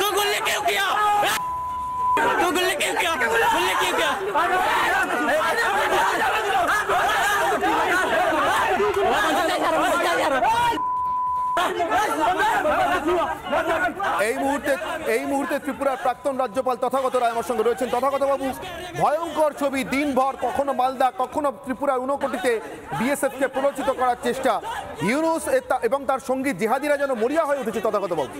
तो गुल्ली क्यों किया? तो गुल्ली क्यों किया? गुल्ली क्यों किया? এই মুহূর্তে ত্রিপুরার প্রাক্তন রাজ্যপাল তথাগত রায় আমার সঙ্গে রয়েছেন। তথাগত বাবু, ভয়ঙ্কর ছবি, দিনভর কখনো মালদা কখনো ত্রিপুরার ঊনকোটিতে বিএসএফকে প্ররোচিত করার চেষ্টা, ইউনুস এবং তার সঙ্গী জিহাদিরা যেন মরিয়া হয়ে উঠেছে। তথাগত বাবু,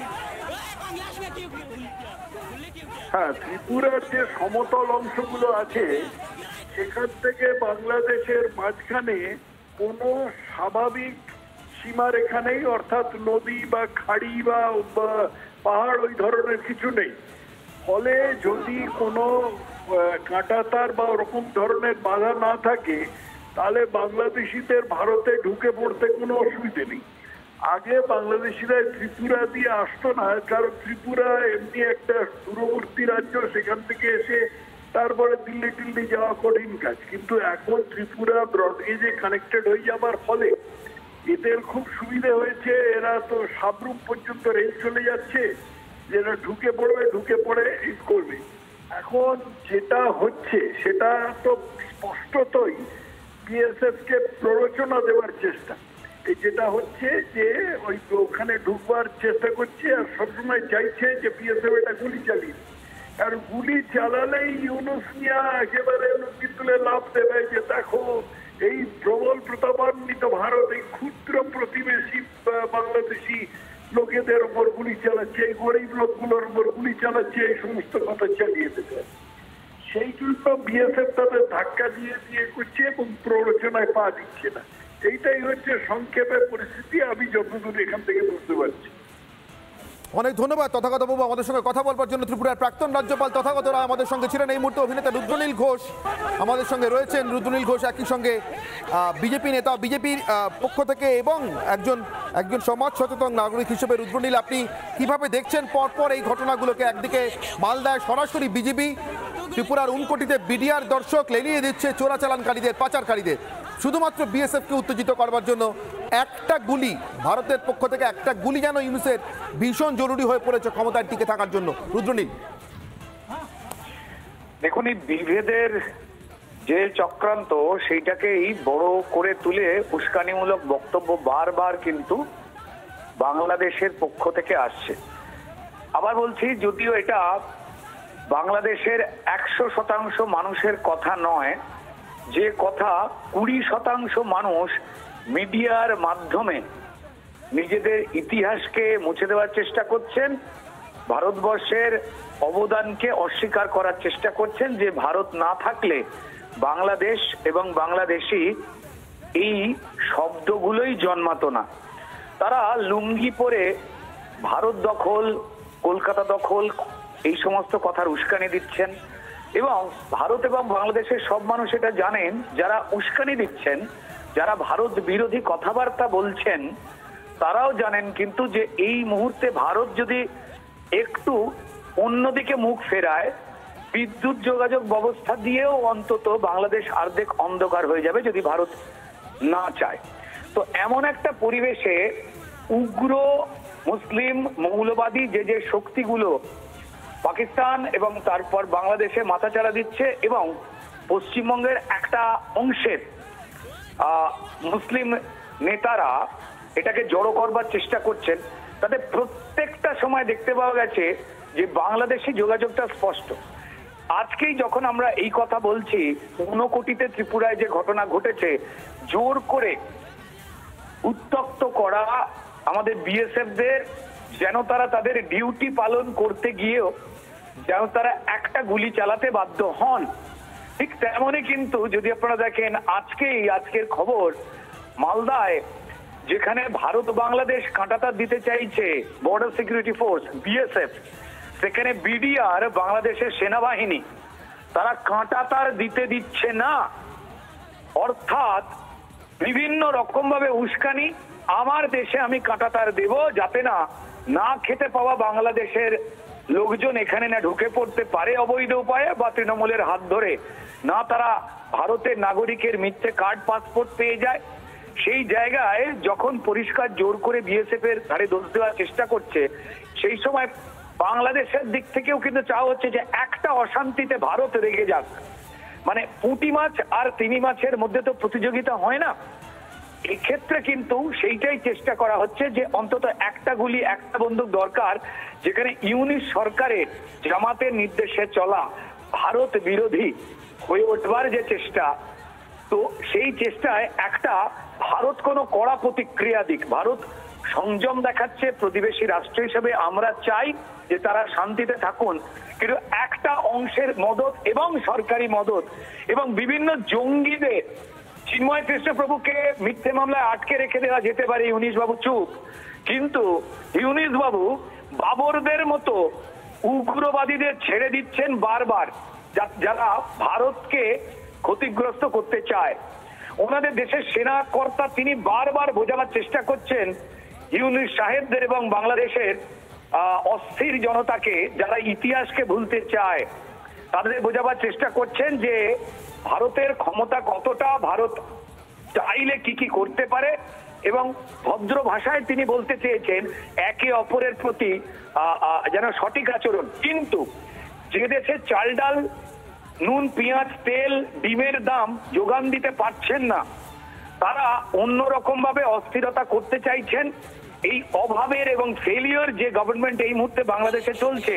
হ্যাঁ, ত্রিপুরার যে সমতল অংশগুলো আছে সেখান থেকে বাংলাদেশের মাঝখানে কোনো স্বাভাবিক সীমারেখা নেই, অর্থাৎ নদী বা খাড়ি বা পাহাড় ওই ধরনের কিছু নেই। ফলে যদি কোনো কাঁটাতার বা ওরকম ধরনের বাধা না থাকে তাহলে বাংলাদেশিদের ভারতে ঢুকে পড়তে কোনো অসুবিধে নেই। আগে বাংলাদেশিরা ত্রিপুরা দিয়ে আসতো না, কারণ ত্রিপুরা এমনি একটা দূরবর্তী রাজ্য, সেখান থেকে এসে তারপরে দিল্লি টিল্লি যাওয়া কঠিন কাজ। কিন্তু এখন ত্রিপুরা ব্রডগেজে কানেক্টেড হয়ে যাবার ফলে এদের খুব সুবিধা হয়েছে। এরা তো সাবরুম পর্যন্ত রেল চলে যাচ্ছে, যেটা ঢুকে পড়ে এই করবে। এখন যেটা হচ্ছে সেটা তো স্পষ্টতই বিএসএফ কে প্ররোচনা দেওয়ার চেষ্টা। এই যেটা হচ্ছে যে ওই ওখানে ঢুকবার চেষ্টা করছে আর সবসময় চাইছে যে বিএসএফ এটা গুলি চালিয়ে, আর গুলি চালালেই ইউনুস মিয়া একেবারে লুকি তুলে লাভ দেবে যে দেখো এই প্রবল প্রতাপান্বিত ভারত এই ক্ষুদ্র প্রতিবেশী বাংলাদেশি লোকেদের উপর গুলি চালাচ্ছে, এই গরিব লোকগুলোর উপর গুলি চালাচ্ছে, এই সমস্ত কথা চালিয়ে দেবে। সেই জন্য বিএসএফ তাদের ধাক্কা দিয়ে করছে এবং প্ররোচনায় পা দিচ্ছে না। এইটাই হচ্ছে সংক্ষেপে পরিস্থিতি, আমি যতদূর এখান থেকে বুঝতে পারছি। অনেক ধন্যবাদ তথাগত বাবু আমাদের সঙ্গে কথা বলবার জন্য। ত্রিপুরার প্রাক্তন রাজ্যপাল তথাগত রায় আমাদের সঙ্গে ছিলেন। এই মুহূর্তে অভিনেতা রুদ্রনীল ঘোষ আমাদের সঙ্গে রয়েছেন। রুদ্রনীল ঘোষ একই সঙ্গে বিজেপি নেতা, বিজেপির পক্ষ থেকে এবং একজন সমাজ সচেতন নাগরিক হিসেবে রুদ্রনীল, আপনি কিভাবে দেখছেন পরপর এই ঘটনাগুলোকে? একদিকে মালদায় সরাসরি বিজেপি ত্রিপুরার ঊনকোটিতে বিডিআর দর্শক লেলিয়ে দিচ্ছে চোরাচালানকারীদের, পাচারকারীদের, শুধুমাত্র বিএসএফকে উত্তেজিত করবার জন্য একটা গুলি, ভারতের পক্ষ থেকে একটা গুলি যেন ইউনুসের ভীষণ জরুরি হয়ে পড়েছে ক্ষমতায় টিকে থাকার জন্য। রুদ্রনীল, দেখুন, এই বিভেদের যে চক্রান্ত সেইটাকেই বড় করে তুলে উস্কানিমূলক বক্তব্য বারবার কিন্তু বাংলাদেশের পক্ষ থেকে আসছে। আবার বলছি, যদিও এটা বাংলাদেশের 100% মানুষের কথা নয়, যে কথা 20% মানুষ মিডিয়ার মাধ্যমে নিজেদের ইতিহাসকে মুছে দেওয়ার চেষ্টা করছেন, ভারতবর্ষের অবদানকে অস্বীকার করার চেষ্টা করছেন, যে ভারত না থাকলে বাংলাদেশ এবং বাংলাদেশি এই শব্দগুলোই জন্মাতো না। তারা লুঙ্গি পরে ভারত দখল, কলকাতা দখল, এই সমস্ত কথার উস্কানি দিচ্ছেন এবং ভারত এবং বাংলাদেশের সব মানুষ এটা জানেন, যারা উস্কানি দিচ্ছেন, যারা ভারত বিরোধী কথাবার্তা বলছেন, তারাও জানেন কিন্তু যে এই মুহূর্তে ভারত যদি একটু অন্যদিকে মুখ ফেরায়, বিদ্যুৎ যোগাযোগ ব্যবস্থা দিয়েও অন্তত বাংলাদেশ অর্ধেক অন্ধকার হয়ে যাবে যদি ভারত না চায়। তো এমন একটা পরিবেশে উগ্র মুসলিম মৌলবাদী যে শক্তিগুলো পাকিস্তান এবং তারপর বাংলাদেশে মাথাচাড়া দিচ্ছে এবং পশ্চিমবঙ্গের একটা অংশের মুসলিম নেতারা এটাকে জড়ো করবার চেষ্টা করছেন, তাদের প্রত্যেকটা সময় দেখতে পাওয়া গেছে যে বাংলাদেশি যোগাযোগটা স্পষ্ট। আজকেই যখন আমরা এই কথা বলছি, ঊনকোটিতে ত্রিপুরায় যে ঘটনা ঘটেছে, জোর করে উত্তক্ত করা আমাদের বিএসএফদের, যেন তারা তাদের ডিউটি পালন করতে গিয়েও যেন তারা একটা গুলি চালাতে বাধ্য হন। ঠিক তেমনই কিন্তু যদি আপনারা দেখেন আজকের খবর, মালদায় যেখানে ভারত বাংলাদেশ কাঁটাতার দিতে চাইছে বর্ডার সিকিউরিটি ফোর্স বিএসএফ, সেখানে বিডিআর বাংলাদেশের সেনাবাহিনী তারা কাঁটাতার দিতে দিচ্ছে না। অর্থাৎ বিভিন্ন রকম ভাবে উস্কানি, আমার দেশে আমি কাঁটাতার দেব যাতে না খেতে পাওয়া বাংলাদেশের লোকজন এখানে না ঢুকে পড়তে পারে অবৈধ উপায়ে বা তৃণমূলের হাত ধরে না তারা ভারতের নাগরিকের মিথ্যে কার্ড পাসপোর্ট পেয়ে যায়। সেই জায়গায় যখন পরিষ্কার জোর করে বিএসএফ এর ঘাড়ে দোষ দেওয়ার চেষ্টা করছে, সেই সময় বাংলাদেশের দিক থেকেও কিন্তু চাওয়া হচ্ছে যে একটা অশান্তিতে ভারত রেগে যাক। মানে পুঁটি মাছ আর তিমি মাছের মধ্যে তো প্রতিযোগিতা হয় না, এক্ষেত্রে কিন্তু সেইটাই চেষ্টা করা হচ্ছে যে অন্তত একটা গুলি একটা বন্দুক দরকার, যেখানে ইউনিশ সরকারের জামাতের নির্দেশে চলা ভারত বিরোধী হয়ে উঠবার যে চেষ্টা, তো সেই চেষ্টায় একটা ভারত কোনো কড়া প্রতিক্রিয়া দিক। ভারত সংযম দেখাচ্ছে, প্রতিবেশী রাষ্ট্র হিসেবে আমরা চাই যে তারা শান্তিতে থাকুন, কিন্তু একটা অংশের মদত এবং সরকারি মদত এবং বিভিন্ন জঙ্গিদের, চিন্ময় কৃষ্ণপ্রভুকে মিথ্যে মামলায় আটকে রেখে দেওয়া যেতে পারে, ইউনিশ বাবু চুপ, কিন্তু ইউনিশ বাবু বাবরদের মতো উগ্রবাদীদের ছেড়ে দিচ্ছেন বারবার, যারা ভারতকে ক্ষতিগ্রস্ত করতে চায়। ওনাদের দেশের সেনা কর্তা তিনি বারবার বোঝাবার চেষ্টা করছেন ইউনিশ সাহেবদের এবং বাংলাদেশের অস্থির জনতাকে, যারা ইতিহাসকে ভুলতে চায়, তাদের বোঝাবার চেষ্টা করছেন যে ভারতের ক্ষমতা কতটা, ভারত চাইলে কি কি করতে পারে, এবং ভদ্র ভাষায় তিনি বলতে চেয়েছেন একে অপরের প্রতি যেন সঠিক আচরণ। কিন্তু যে দেশে চাল ডাল, নুন, পেঁয়াজ, তেল, ডিমের দাম যোগান দিতে পারছেন না, তারা অন্যরকম ভাবে অস্থিরতা করতে চাইছেন। এই অভাবের এবং ফেলিওর যে গভর্নমেন্ট এই মুহূর্তে বাংলাদেশে চলছে,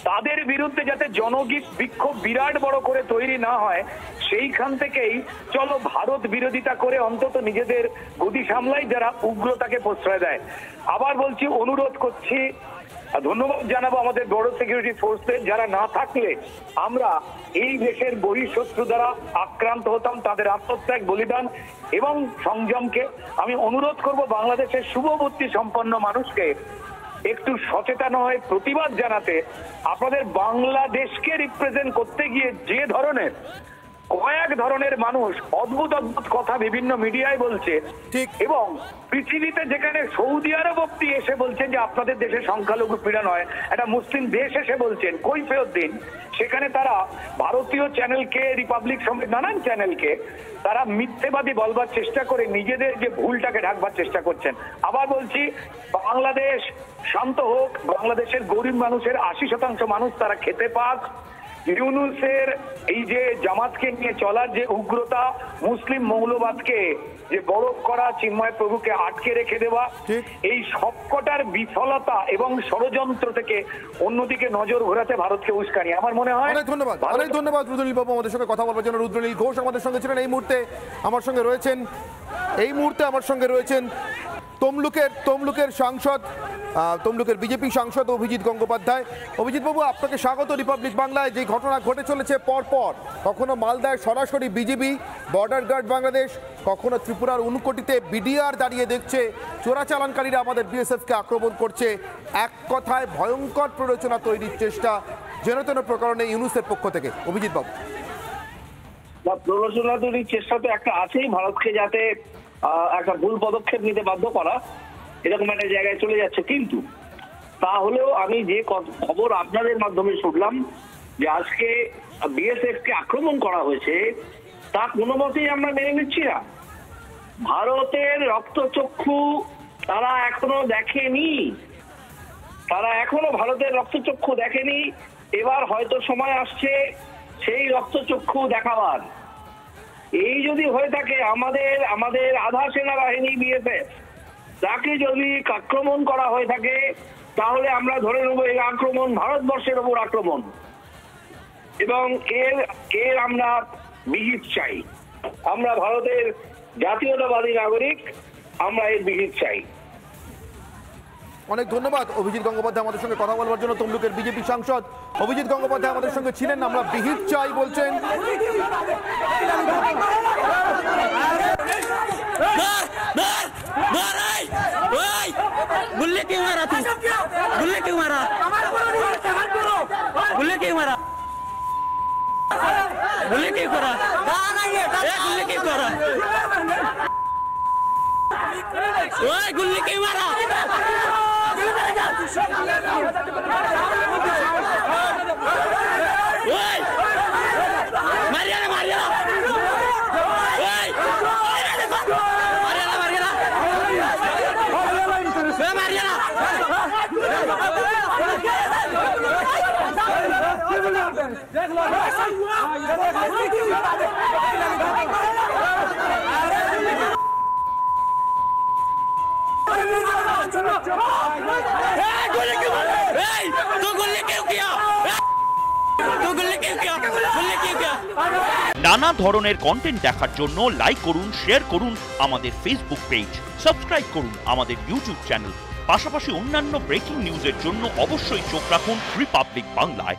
তাদের বিরুদ্ধে যাতে জনগীত বিক্ষোভ বিরাট বড় করে তৈরি না হয়, সেইখান থেকেই চলো ভারত বিরোধিতা করে অন্তত নিজেদের গদি সামলাই, যারা উগ্রতাকে প্রশ্রয় দেয়। আবার বলছি, অনুরোধ করছি, ধন্যবাদ জানাবো আমাদের বড় সিকিউরিটি ফোর্সদের, যারা না থাকলে আমরা এই দেশের বহিঃশত্রু দ্বারা আক্রান্ত হতাম। তাদের আত্মত্যাগ, বলিদান এবং সংযমকে আমি অনুরোধ করব বাংলাদেশের শুভবুদ্ধি সম্পন্ন মানুষকে একটু সচেতন হয়ে প্রতিবাদ জানাতে। আপনাদের বাংলাদেশকে রিপ্রেজেন্ট করতে গিয়ে যে ধরনের কয়েক ধরনের মানুষ অদ্ভুত অদ্ভুত কথা বিভিন্ন মিডিয়ায় বলছে, ঠিক, এবং পৃথিবীতে যেখানে সৌদি আরব অব্দি এসে বলছেন যে আপনাদের দেশে সংখ্যালঘু পীড়ন হয়, একটা মুসলিম দেশ এসে বলছেন কৈফিয়ত দিন, সেখানে তারা ভারতীয় চ্যানেলকে, রিপাবলিক সমেত নানান চ্যানেলকে তারা মিথ্যেবাদী বলবার চেষ্টা করে নিজেদের যে ভুলটাকে ঢাকবার চেষ্টা করছেন। আবার বলছি, বাংলাদেশ শান্ত হোক, বাংলাদেশের গরিব মানুষের 80% মানুষ তারা খেতে পাক। ইউনূসের এই যে জামাতকে নিয়ে চলার যে উগ্রতা, মুসলিম মৌলবাদকে যে বরফ করা, চিন্ময় প্রভুকে আটকে রেখে দেওয়া, এই সবকটার বিফলতা এবং ষড়যন্ত্র থেকে অন্যদিকে নজর ঘোরাতে ভারতকে উস্কানি। আমার মনে হয়। অনেক ধন্যবাদ রুদ্রনীল বাবু আমাদের সঙ্গে কথা বলবার জন্য। রুদ্রনীল ঘোষ আমাদের সঙ্গে ছিলেন। এই মুহূর্তে আমার সঙ্গে রয়েছেন তমলুকের সাংসদ, তমলুকের বিজেপি সাংসদ অভিজিৎ গঙ্গোপাধ্যায়। অভিজিৎ বাবু, আপনাকে স্বাগত রিপাবলিক বাংলায়। যে ঘটনা ঘটে চলেছে পরপর, কখনো মালদায় সরাসরি বিজেপি, বর্ডার গার্ড বাংলাদেশ, কখনো ত্রিপুরার উনকোটিতে বিডিআর দাঁড়িয়ে দেখছে চোরাচালানকারীরা আমাদের বিএসএফকে আক্রমণ করছে, এক কথায় ভয়ঙ্কর প্ররোচনা তৈরির চেষ্টা যেন তেন প্রকারণে ইউনূসের পক্ষ থেকে। অভিজিৎ বাবু, প্ররোচনা তৈরির চেষ্টা তো একটা আছেই, ভারতকে যাতে একটা ভুল পদক্ষেপ নিতে বাধ্য করা, এরকম একটা জায়গায় চলে যাচ্ছে। কিন্তু তাহলেও আমি যে খবর আপনাদের মাধ্যমে শুনলাম যে আজকে বিএসএফ কে আক্রমণ করা হয়েছে, তা কোনো মতেই আমরা মেনে নিচ্ছি না। ভারতের রক্তচক্ষু তারা এখনো দেখেনি, ভারতের রক্তচক্ষু দেখেনি। এবার হয়তো সময় আসছে সেই রক্তচক্ষু দেখাবার। এই যদি হয়ে থাকে, আমাদের আধা সেনাবাহিনী বিএসএফ তাকে যদি আক্রমণ করা হয়ে থাকে, তাহলে আমরা ধরে নেব এই আক্রমণ ভারতবর্ষের ওপর আক্রমণ, এবং এর আমরা বিহিত চাই। আমরা ভারতের জাতীয়তাবাদী নাগরিক, আমরা এর বিহিত চাই। অনেক ধন্যবাদ অভিজিৎ গঙ্গোপাধ্যায় আমাদের সঙ্গে কথা বলবার জন্য। তমলুকের বিজেপি সাংসদ অভিজিৎ গঙ্গোপাধ্যায় আমাদের সঙ্গে ছিলেন। আমরা বিহিত চাই বলছেন। गुल्ले क्यों मारा तू? गुल्ले क्यों मारा? गुल्ले क्यों मारा? गुल्ले क्यों करा? गुल्ले क्यों करा? ओए गुल्ले क्यों मारा? ओए मारिया ना मारिया ओए मारिया ना गोली क्यों तो गोली क्यों किया तो गोली क्यों किया गोली क्यों किया নানা ধরনের কন্টেন্ট দেখার জন্য লাইক করুন, শেয়ার করুন আমাদের ফেসবুক পেজ, সাবস্ক্রাইব করুন আমাদের ইউটিউব চ্যানেল। পাশাপাশি অন্যান্য ব্রেকিং নিউজের জন্য অবশ্যই চোখ রাখুন রিপাবলিক বাংলায়।